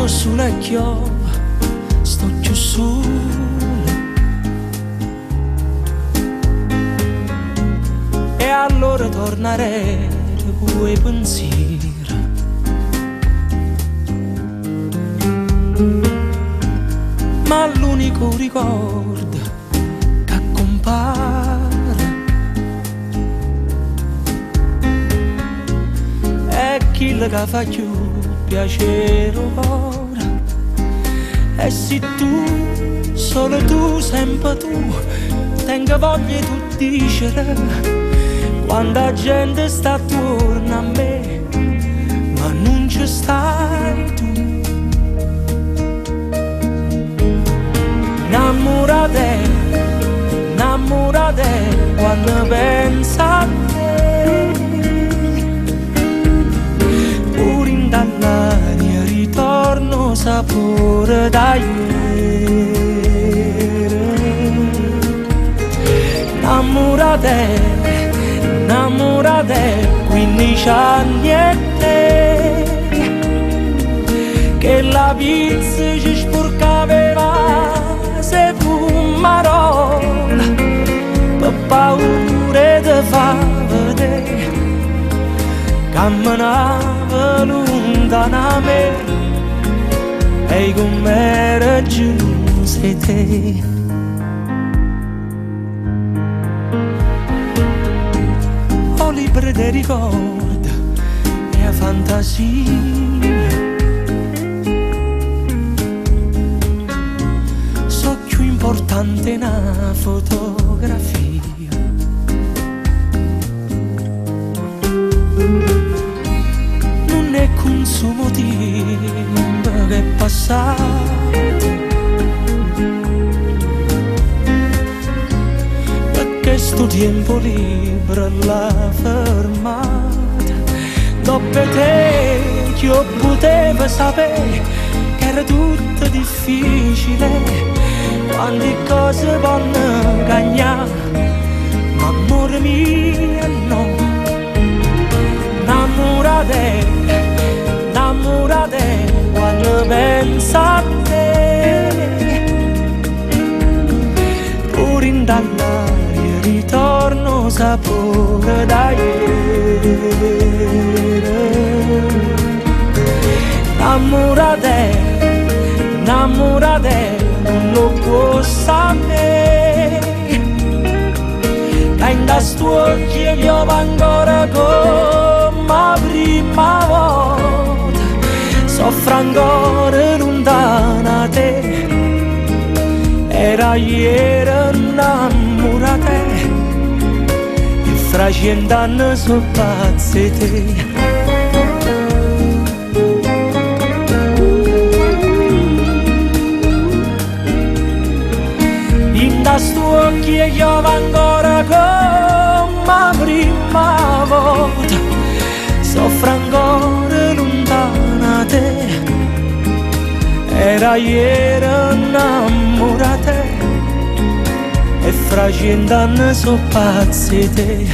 sulle chiova, sto più solo. E allora tornerei quei pensieri, ma l'unico ricordo che compare è quello che fa più piacere ora. E se tu, solo tu, sempre tu, tengo voglia di dicere, quando la gente sta attorno a me, ma non ci stai tu. Innamorate quando pensa a te, pure in dall'aria ritorno sapore da ieri. Innamorate 15 anni e te, che la pizza ci sporcava se fumarola, per paura di fa vedere, camminava lontana a me, e con me era giù sei te. Ho libri di ricordo e a fantasia, importante una fotografia. Non è consumo tempo che è passato, perché sto tempo libero l'ha fermata. Dopo te io potevo sapere che era tutto difficile, quante cose vanno cagnare, ma amore mio no. Innamorate quando pensa a te, pure in dall'aria ritorno sapore da ieri. Innamorate non lo può sapere, che in da stuocchi io ancora come la prima volta, soffro ancora lontana da te, era ieri innamorate, e fra 100 anni sono pazzi te. Stuocchi e io ancora come la prima volta, soffro ancora lontana da te, era ieri innamorate, e fra 100 anni sono pazzi te.